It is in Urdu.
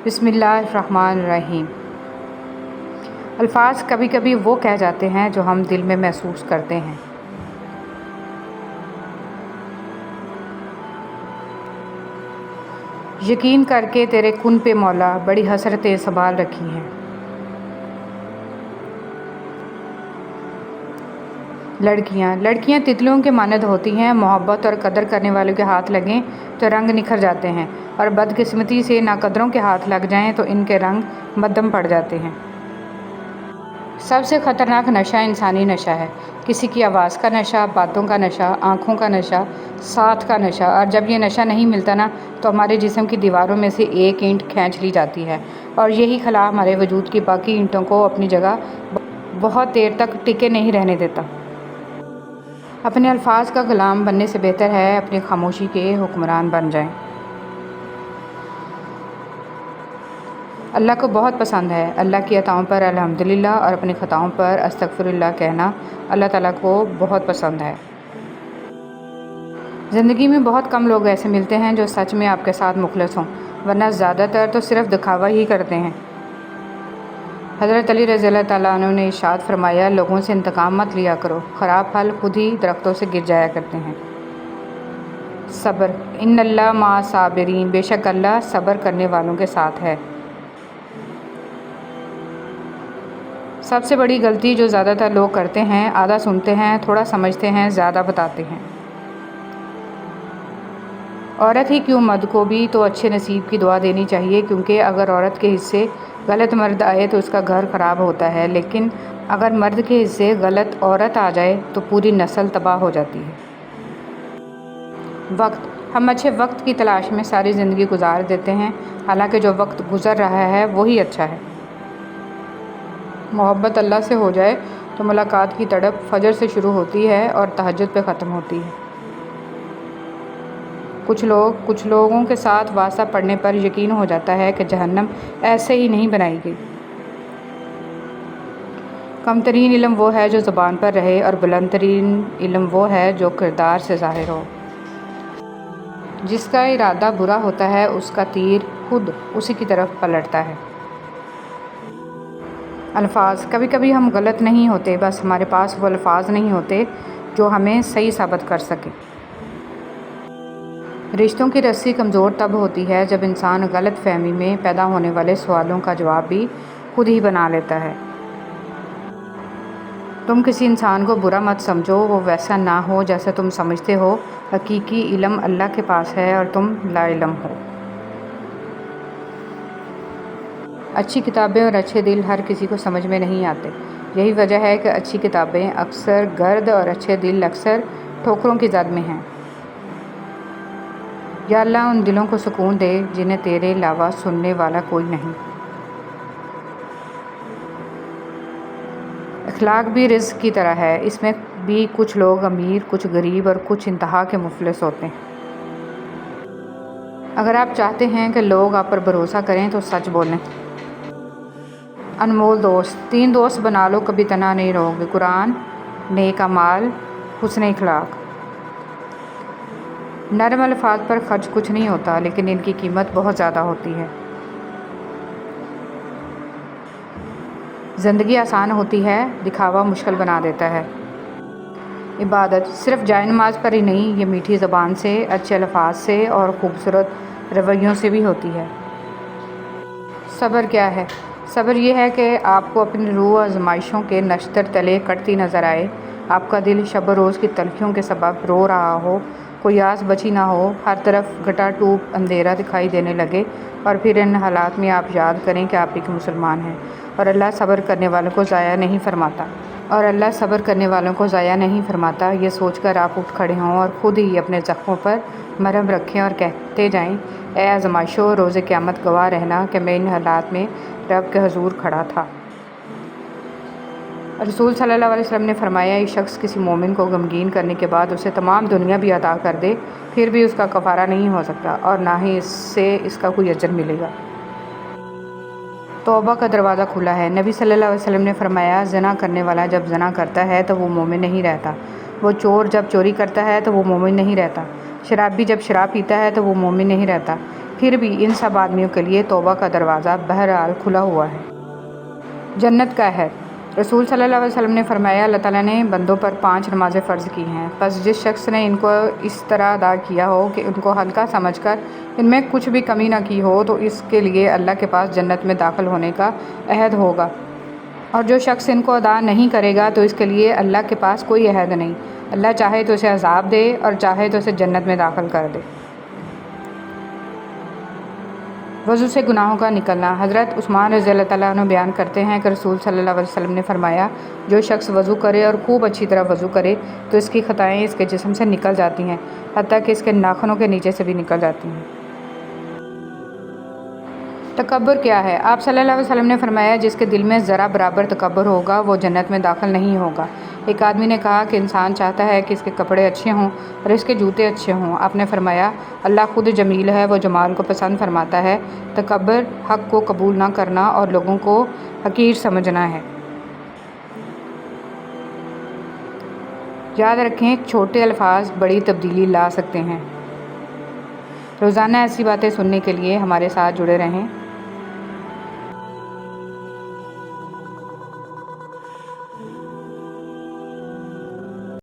بسم اللہ الرحمن الرحیم۔ الفاظ کبھی کبھی وہ کہہ جاتے ہیں جو ہم دل میں محسوس کرتے ہیں۔ یقین کر کے تیرے کن پہ مولا بڑی حسرتیں سنبھال رکھی ہیں۔ لڑکیاں تتلیوں کے مانند ہوتی ہیں، محبت اور قدر کرنے والوں کے ہاتھ لگیں تو رنگ نکھر جاتے ہیں، اور بدقسمتی سے ناقدروں کے ہاتھ لگ جائیں تو ان کے رنگ مدھم پڑ جاتے ہیں۔ سب سے خطرناک نشہ انسانی نشہ ہے۔ کسی کی آواز کا نشہ، باتوں کا نشہ، آنکھوں کا نشہ، ساتھ کا نشہ، اور جب یہ نشہ نہیں ملتا نا تو ہمارے جسم کی دیواروں میں سے ایک اینٹ کھینچ لی جاتی ہے، اور یہی خلا ہمارے وجود کی باقی اینٹوں کو اپنی جگہ بہت دیر تک ٹکے نہیں رہنے دیتا۔ اپنے الفاظ کا غلام بننے سے بہتر ہے اپنی خاموشی کے حکمران بن جائیں۔ اللہ کو بہت پسند ہے اللہ کی عطاؤں پر الحمدللہ اور اپنی خطاؤں پر استغفر اللہ کہنا اللہ تعالیٰ کو بہت پسند ہے۔ زندگی میں بہت کم لوگ ایسے ملتے ہیں جو سچ میں آپ کے ساتھ مخلص ہوں، ورنہ زیادہ تر تو صرف دکھاوا ہی کرتے ہیں۔ حضرت علی رضی اللہ تعالیٰ عنہ نے ارشاد فرمایا، لوگوں سے انتقام مت لیا کرو، خراب پھل خود ہی درختوں سے گر جایا کرتے ہیں۔ صبر، ان اللہ مع الصابرین، بے شک اللہ صبر کرنے والوں کے ساتھ ہے۔ سب سے بڑی غلطی جو زیادہ تر لوگ کرتے ہیں، آدھا سنتے ہیں، تھوڑا سمجھتے ہیں، زیادہ بتاتے ہیں۔ عورت ہی کیوں، مرد کو بھی تو اچھے نصیب کی دعا دینی چاہیے، کیونکہ اگر عورت کے حصے غلط مرد آئے تو اس کا گھر خراب ہوتا ہے، لیکن اگر مرد کے حصے غلط عورت آ جائے تو پوری نسل تباہ ہو جاتی ہے۔ وقت، ہم اچھے وقت کی تلاش میں ساری زندگی گزار دیتے ہیں، حالانکہ جو وقت گزر رہا ہے وہی اچھا ہے۔ محبت اللہ سے ہو جائے تو ملاقات کی تڑپ فجر سے شروع ہوتی ہے اور تہجد پہ ختم ہوتی ہے۔ کچھ لوگوں کے ساتھ واسطہ پڑنے پر یقین ہو جاتا ہے کہ جہنم ایسے ہی نہیں بنائی گئی۔ کم ترین علم وہ ہے جو زبان پر رہے، اور بلند ترین علم وہ ہے جو کردار سے ظاہر ہو۔ جس کا ارادہ برا ہوتا ہے اس کا تیر خود اسی کی طرف پلٹتا ہے۔ الفاظ، کبھی کبھی ہم غلط نہیں ہوتے، بس ہمارے پاس وہ الفاظ نہیں ہوتے جو ہمیں صحیح ثابت کر سکیں۔ رشتوں کی رسی کمزور تب ہوتی ہے جب انسان غلط فہمی میں پیدا ہونے والے سوالوں کا جواب بھی خود ہی بنا لیتا ہے۔ تم کسی انسان کو برا مت سمجھو، وہ ویسا نہ ہو جیسا تم سمجھتے ہو، حقیقی علم اللہ کے پاس ہے اور تم لا علم ہو۔ اچھی کتابیں اور اچھے دل ہر کسی کو سمجھ میں نہیں آتے، یہی وجہ ہے کہ اچھی کتابیں اکثر گرد اور اچھے دل اکثر ٹھوکروں کی زد میں ہیں۔ یا اللہ ان دلوں کو سکون دے جنہیں تیرے علاوہ سننے والا کوئی نہیں۔ اخلاق بھی رزق کی طرح ہے، اس میں بھی کچھ لوگ امیر، کچھ غریب اور کچھ انتہا کے مفلس ہوتے ہیں۔ اگر آپ چاہتے ہیں کہ لوگ آپ پر بھروسہ کریں تو سچ بولیں۔ انمول دوست، 3 دوست بنا لو، کبھی تنہا نہیں رہو گے۔ قرآن، نیک اعمال، حسن اخلاق۔ نرم الفاظ پر خرچ کچھ نہیں ہوتا، لیکن ان کی قیمت بہت زیادہ ہوتی ہے۔ زندگی آسان ہوتی ہے، دکھاوا مشکل بنا دیتا ہے۔ عبادت صرف جائے نماز پر ہی نہیں، یہ میٹھی زبان سے، اچھے الفاظ سے اور خوبصورت رویوں سے بھی ہوتی ہے۔ صبر کیا ہے؟ صبر یہ ہے کہ آپ کو اپنی روح آزمائشوں کے نشتر تلے کٹتی نظر آئے، آپ کا دل شب و روز کی تلخیوں کے سبب رو رہا ہو، کوئی آس بچی نہ ہو، ہر طرف گھٹا ٹوپ اندھیرا دکھائی دینے لگے، اور پھر ان حالات میں آپ یاد کریں کہ آپ ایک مسلمان ہیں، اور اللہ صبر کرنے والوں کو ضائع نہیں فرماتا۔ یہ سوچ کر آپ اٹھ کھڑے ہوں اور خود ہی اپنے زخموں پر مرہم رکھیں اور کہتے جائیں، اے آزمائشوں، روز قیامت گواہ رہنا کہ میں ان حالات میں رب کے حضور کھڑا تھا۔ رسول صلی اللہ علیہ وسلم نے فرمایا، ایک شخص کسی مومن کو غمگین کرنے کے بعد اسے تمام دنیا بھی عطا کر دے، پھر بھی اس کا کفارہ نہیں ہو سکتا، اور نہ ہی اس سے اس کا کوئی اجر ملے گا۔ توبہ کا دروازہ کھلا ہے۔ نبی صلی اللہ علیہ وسلم نے فرمایا، زنا کرنے والا جب زنا کرتا ہے تو وہ مومن نہیں رہتا، وہ چور جب چوری کرتا ہے تو وہ مومن نہیں رہتا، شرابی جب شراب پیتا ہے تو وہ مومن نہیں رہتا، پھر بھی ان سب آدمیوں کے لیے توبہ کا دروازہ بہرحال کھلا ہوا ہے۔ جنت کا عہد۔ رسول صلی اللہ علیہ وسلم نے فرمایا، اللہ تعالیٰ نے بندوں پر 5 نمازیں فرض کی ہیں، پس جس شخص نے ان کو اس طرح ادا کیا ہو کہ ان کو ہلکا سمجھ کر ان میں کچھ بھی کمی نہ کی ہو تو اس کے لیے اللہ کے پاس جنت میں داخل ہونے کا عہد ہوگا، اور جو شخص ان کو ادا نہیں کرے گا تو اس کے لیے اللہ کے پاس کوئی عہد نہیں۔ اللہ چاہے تو اسے عذاب دے اور چاہے تو اسے جنت میں داخل کر دے۔ وضو سے گناہوں کا نکلنا۔ حضرت عثمان رضی اللہ تعالیٰ عنہ بیان کرتے ہیں کہ رسول صلی اللہ علیہ وسلم نے فرمایا، جو شخص وضو کرے اور خوب اچھی طرح وضو کرے تو اس کی خطائیں اس کے جسم سے نکل جاتی ہیں، حتیٰ کہ اس کے ناخنوں کے نیچے سے بھی نکل جاتی ہیں۔ تکبر کیا ہے؟ آپ صلی اللہ علیہ وسلم نے فرمایا، جس کے دل میں ذرا برابر تکبر ہوگا وہ جنت میں داخل نہیں ہوگا۔ ایک آدمی نے کہا کہ انسان چاہتا ہے کہ اس کے کپڑے اچھے ہوں اور اس کے جوتے اچھے ہوں۔ آپ نے فرمایا، اللہ خود جمیل ہے، وہ جمال کو پسند فرماتا ہے۔ تکبر حق کو قبول نہ کرنا اور لوگوں کو حقیر سمجھنا ہے۔ یاد رکھیں، چھوٹے الفاظ بڑی تبدیلی لا سکتے ہیں۔ روزانہ ایسی باتیں سننے کے لیے ہمارے ساتھ جڑے رہیں۔